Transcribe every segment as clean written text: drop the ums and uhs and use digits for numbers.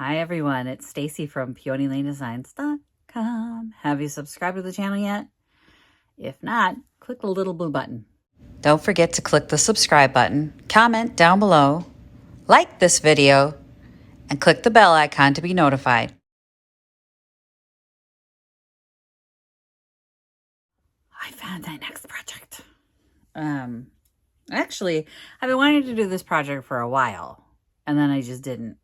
Hi everyone, it's Stacy from PeonyLaneDesigns.com. Have you subscribed to the channel yet? If not, click the little blue button. Don't forget to click the subscribe button, comment down below, like this video, and click the bell icon to be notified. I found my next project. Actually, I've been wanting to do this project for a while, and then I just didn't.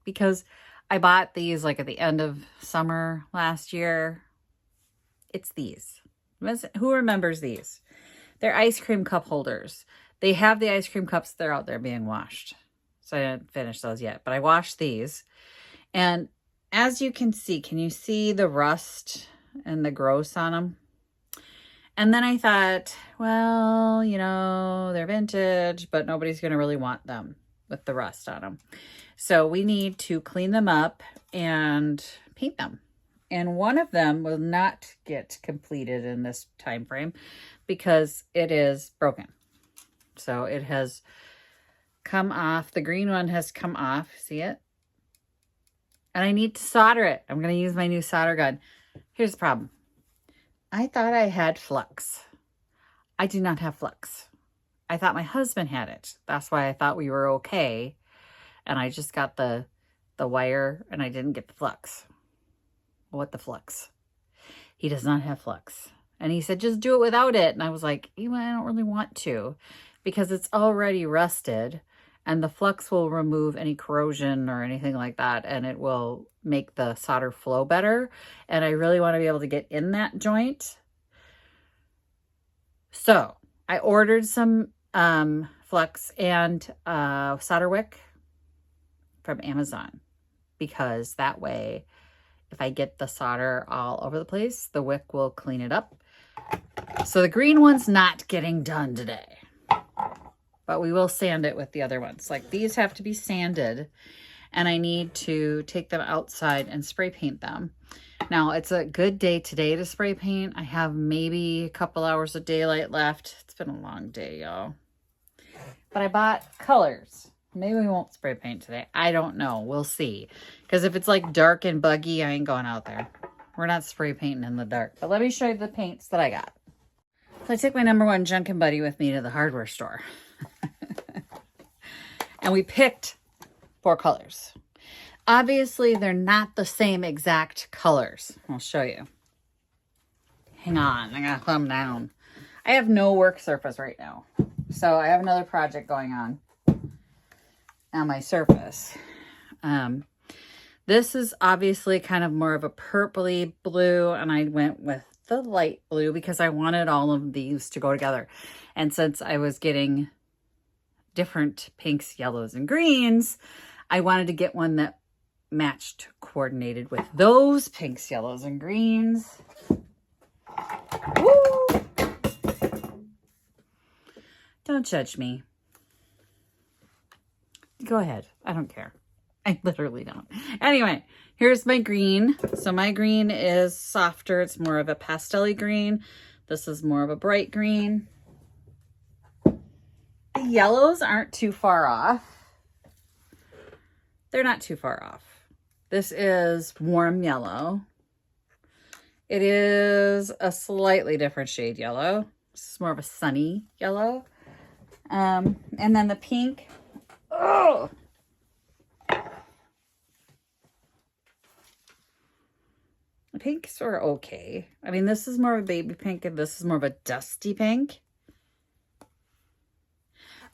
Because I bought these like at the end of summer last year. It's these. Who remembers these? They're ice cream cup holders. They have the ice cream cups. They're out there being washed. So I didn't finish those yet, but I washed these. And as you can you see the rust and the gross on them? And then I thought, well, you know, they're vintage, but nobody's going to really want them with the rust on them. So we need to clean them up and paint them. And one of them will not get completed in this time frame because it is broken. So it has come off. The green one has come off. See it? And I need to solder it. I'm going to use my new solder gun. Here's the problem. I thought I had flux. I do not have flux. I thought my husband had it. That's why I thought we were okay. And I just got the wire and I didn't get the flux. What the flux? He does not have flux. And he said, just do it without it. And I was like, I don't really want to because it's already rusted and the flux will remove any corrosion or anything like that. And it will make the solder flow better. And I really want to be able to get in that joint. So I ordered some flux and solder wick from Amazon because that way, if I get the solder all over the place, the wick will clean it up. So the green one's not getting done today, but we will sand it with the other ones. Like these have to be sanded and I need to take them outside and spray paint them. Now it's a good day today to spray paint. I have maybe a couple hours of daylight left. It's been a long day, y'all. But I bought colors. Maybe we won't spray paint today. I don't know. We'll see. Because if it's like dark and buggy, I ain't going out there. We're not spray painting in the dark. But let me show you the paints that I got. So I took my #1 Junkin' Buddy with me to the hardware store. And we picked 4 colors. Obviously, they're not the same exact colors. I'll show you. Hang on. I gotta calm down. I have no work surface right now. So I have another project going on my surface. This is obviously kind of more of a purpley blue, and I went with the light blue because I wanted all of these to go together. And since I was getting different pinks, yellows, and greens, I wanted to get one that matched, coordinated with those pinks, yellows, and greens. Woo! Don't judge me. Go ahead. I don't care. I literally don't. Anyway, here's my green. So my green is softer. It's more of a pastel-y green. This is more of a bright green. The yellows aren't too far off. They're not too far off. This is warm yellow. It is a slightly different shade yellow. This is more of a sunny yellow. And then the pink. Oh! The pinks are okay. I mean, this is more of a baby pink and this is more of a dusty pink.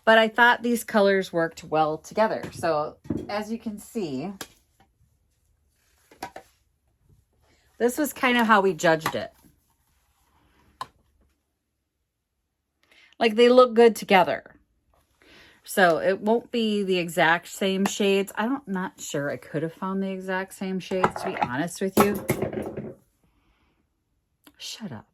But I thought these colors worked well together. So as you can see, this was kind of how we judged it. Like they look good together. So it won't be the exact same shades. I'm not sure I could have found the exact same shades, to be honest with you. Shut up.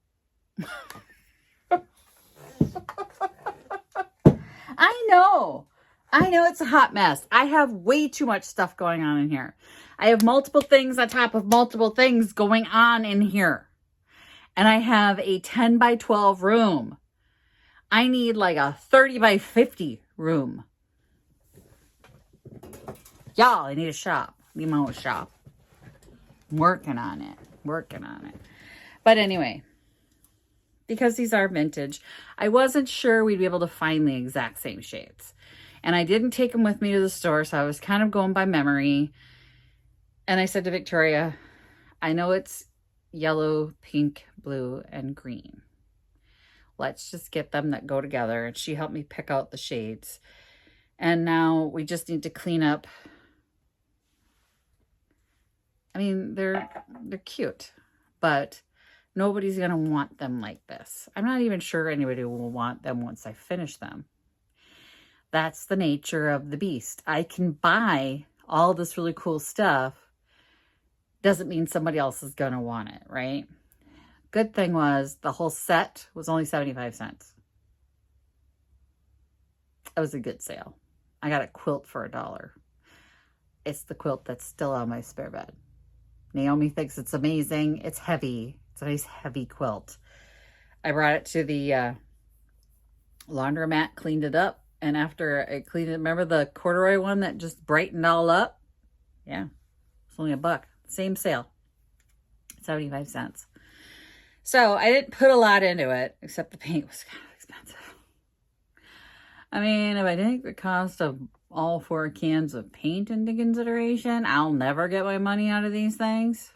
I know it's a hot mess. I have way too much stuff going on in here. I have multiple things on top of multiple things going on in here. And I have a 10 by 12 room. I need like a 30 by 50 room. Y'all, I need to shop. Need my own shop. I'm working on it. But anyway, because these are vintage, I wasn't sure we'd be able to find the exact same shades. And I didn't take them with me to the store, so I was kind of going by memory. And I said to Victoria, I know it's yellow, pink, blue, and green. Let's just get them that go together. And she helped me pick out the shades. And now we just need to clean up. I mean, they're cute, but nobody's going to want them like this. I'm not even sure anybody will want them once I finish them. That's the nature of the beast. I can buy all this really cool stuff. Doesn't mean somebody else is going to want it, right? Good thing was the whole set was only 75 cents. It was a good sale. I got a quilt for $1. It's the quilt that's still on my spare bed. Naomi thinks it's amazing. It's heavy. It's a nice heavy quilt. I brought it to the laundromat, cleaned it up. And after I cleaned it, remember the corduroy one that just brightened all up? Yeah, it's only $1. Same sale, 75 cents. So I didn't put a lot into it, except the paint was kind of expensive. I mean, if I take the cost of all 4 cans of paint into consideration, I'll never get my money out of these things.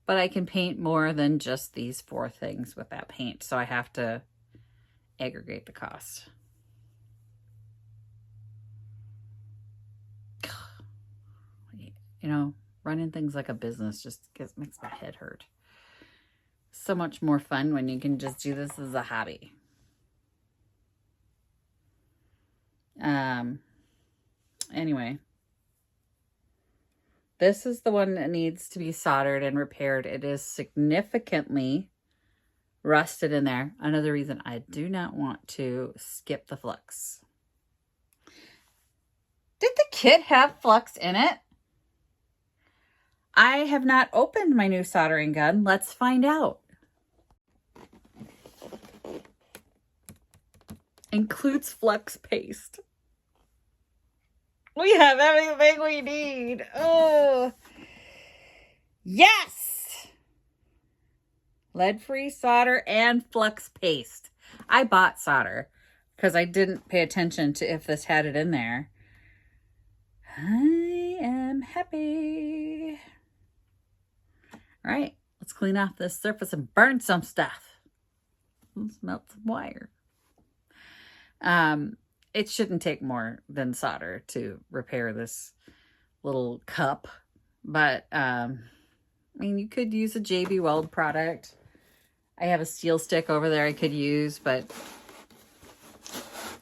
But I can paint more than just these 4 things with that paint, so I have to aggregate the cost. You know, running things like a business just makes my head hurt. So much more fun when you can just do this as a hobby. Anyway, this is the one that needs to be soldered and repaired. It is significantly rusted in there. Another reason I do not want to skip the flux. Did the kit have flux in it? I have not opened my new soldering gun. Let's find out. Includes flux paste. We have everything we need. Oh, yes! Lead-free solder and flux paste. I bought solder because I didn't pay attention to if this had it in there. I am happy. All right, let's clean off this surface and burn some stuff. Let's melt some wire. It shouldn't take more than solder to repair this little cup, but I mean, you could use a JB Weld product. I have a steel stick over there I could use, but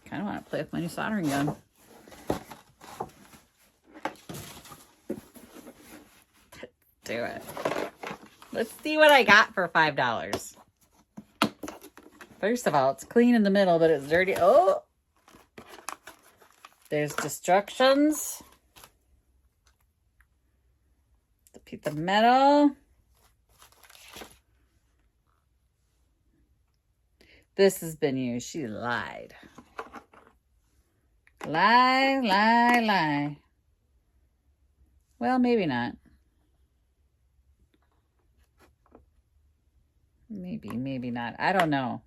kind of want to play with my new soldering gun. Do it. Let's see what I got for $5. First of all, it's clean in the middle, but it's dirty. Oh! There's destructions. The piece of metal. This has been used. She lied. Lie, lie, lie. Well, maybe not. Maybe not. I don't know.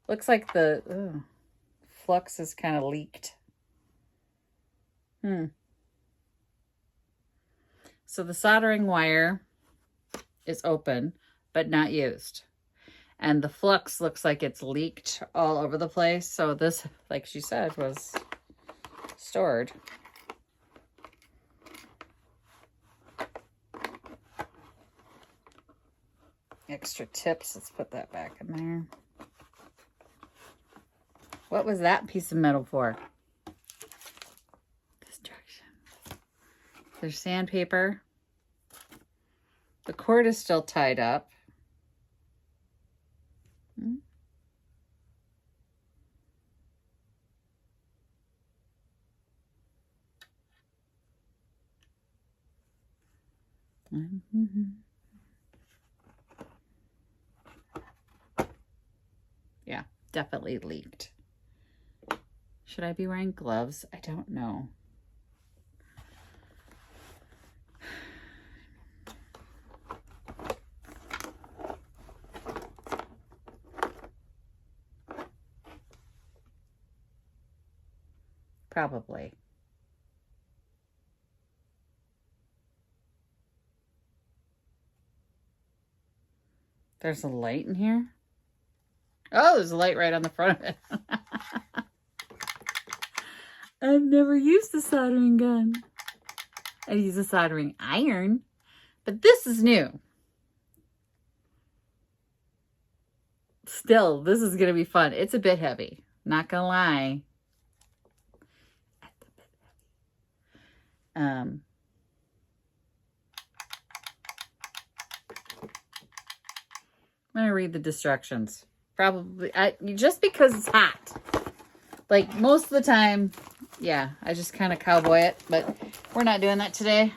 Looks like the flux is kind of leaked. So the soldering wire is open, but not used. And the flux looks like it's leaked all over the place. So this, like she said, was stored. Extra tips. Let's put that back in there. What was that piece of metal for? Destruction. There's sandpaper. The cord is still tied up. Yeah, definitely leaked. Should I be wearing gloves? I don't know. Probably. There's a light in here. Oh, there's a light right on the front of it. I've never used a soldering gun. I use a soldering iron, but this is new. Still, this is going to be fun. It's a bit heavy. Not going to lie. I'm going to read the instructions. Probably, just because it's hot. Like, most of the time, yeah, I just kind of cowboy it. But we're not doing that today.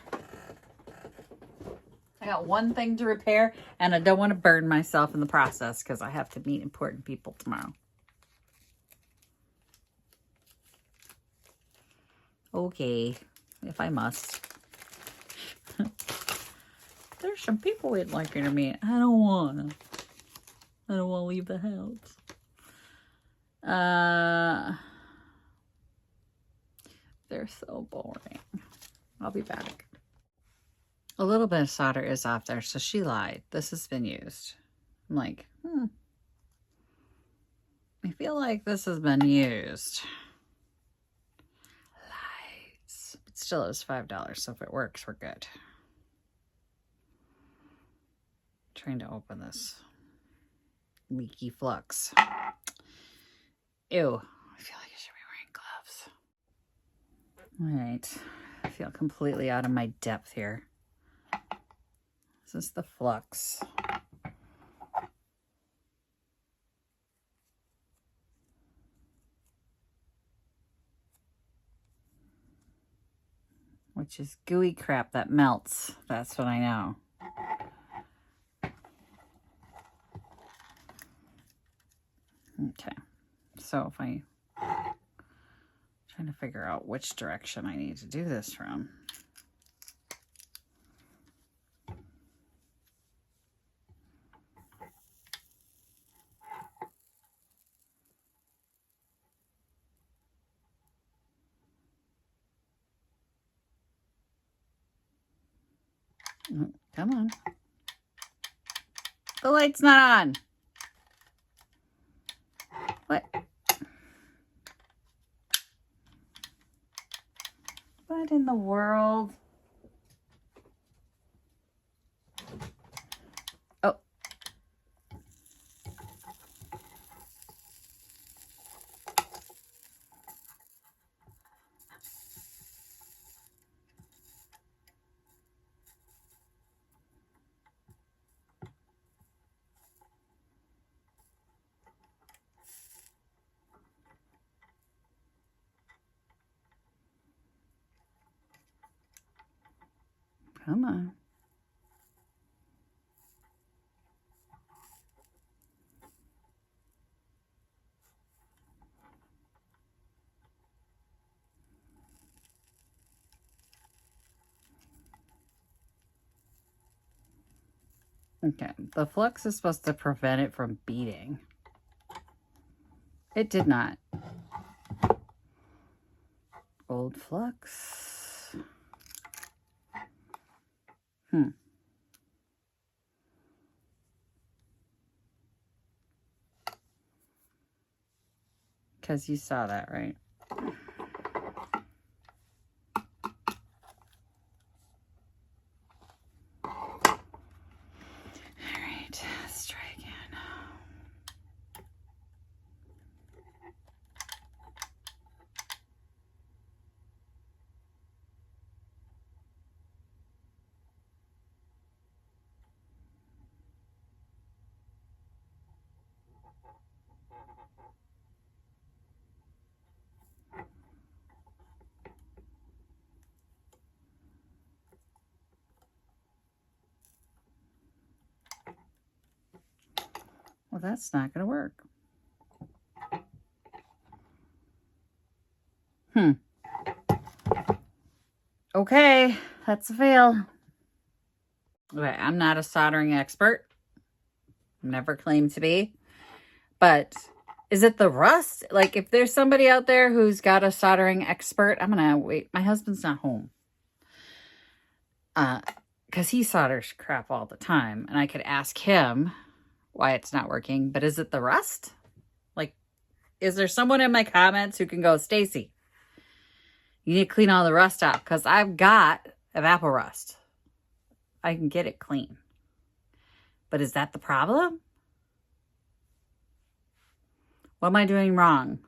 I got one thing to repair, and I don't want to burn myself in the process because I have to meet important people tomorrow. Okay, if I must. There's some people we'd like to meet. I don't want to leave the house. They're so boring. I'll be back. A little bit of solder is off there, so she lied. This has been used. I'm like, I feel like this has been used. Lies. But still, it's $5, so if it works, we're good. I'm trying to open this leaky flux. Ew. I feel like I should be wearing gloves. All right. I feel completely out of my depth here. This is the flux. Which is gooey crap that melts. That's what I know. Okay. So if I'm trying to figure out which direction I need to do this from. Come on. The light's not on. What? What in the world? Oh. Come on. Okay, the flux is supposed to prevent it from beating. It did not. Old flux. Because you saw that, right? Well, that's not going to work. Okay, that's a fail. Okay, I'm not a soldering expert. Never claimed to be. But Is it the rust? Like, if there's somebody out there who's got a soldering expert, I'm going to wait. My husband's not home. Because he solders crap all the time. And I could ask him why it's not working. But is it the rust? Like, is there someone in my comments who can go, Stacy, you need to clean all the rust out? Because I've got an apple rust. I can get it clean. But is that the problem? What am I doing wrong?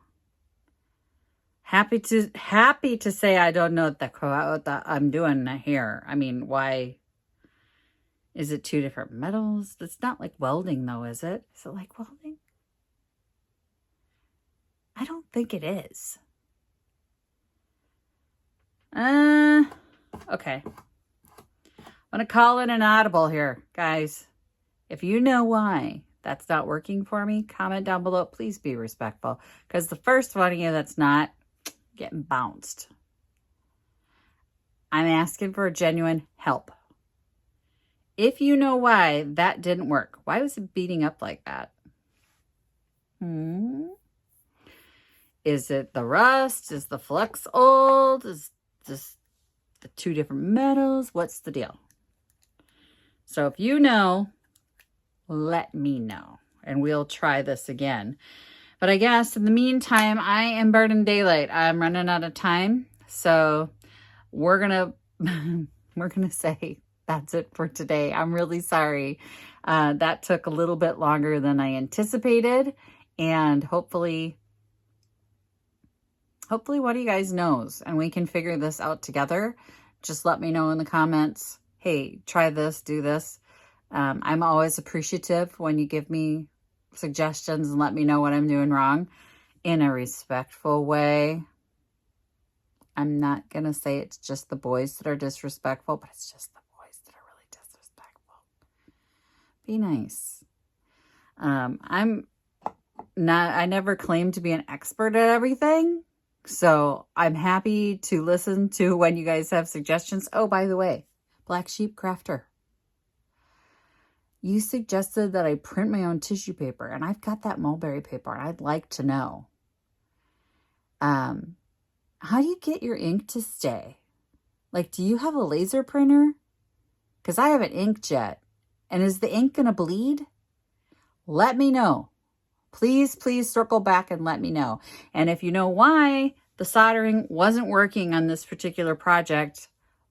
Happy to say I don't know what I'm doing here. I mean, why is it two different metals? It's not like welding though, is it? Is it like welding? I don't think it is. Okay. I'm going to call in an audible here, guys. If you know why that's not working for me, comment down below. Please be respectful, because the first one of you that's not getting bounced. I'm asking for genuine help. If you know why that didn't work, why was it beating up like that? Is it the rust? Is the flux old? Is this the two different metals? What's the deal? So if you know, let me know, and we'll try this again. But I guess in the meantime, I am burning daylight. I'm running out of time, so we're gonna say that's it for today. I'm really sorry. That took a little bit longer than I anticipated, and hopefully one of you guys knows, and we can figure this out together. Just let me know in the comments. Hey, try this, do this. I'm always appreciative when you give me suggestions and let me know what I'm doing wrong in a respectful way. I'm not going to say it's just the boys that are disrespectful, but it's just the boys that are really disrespectful. Be nice. I never claim to be an expert at everything. So I'm happy to listen to when you guys have suggestions. Oh, by the way, Black Sheep Crafter, you suggested that I print my own tissue paper, and I've got that mulberry paper, and I'd like to know, how do you get your ink to stay? Like, do you have a laser printer? Because I have an inkjet, and is the ink going to bleed? Let me know. Please circle back and let me know. And if you know why the soldering wasn't working on this particular project,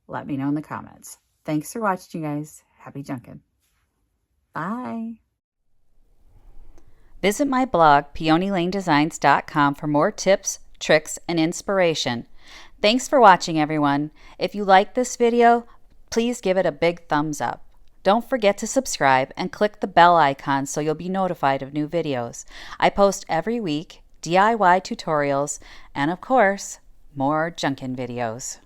let me know in the comments. Thanks for watching, you guys. Happy junkin'. Bye. Visit my blog, peonylanedesigns.com, for more tips, tricks, and inspiration. Thanks for watching, everyone. If you like this video, please give it a big thumbs up. Don't forget to subscribe and click the bell icon so you'll be notified of new videos. I post every week DIY tutorials and, of course, more junkin' videos.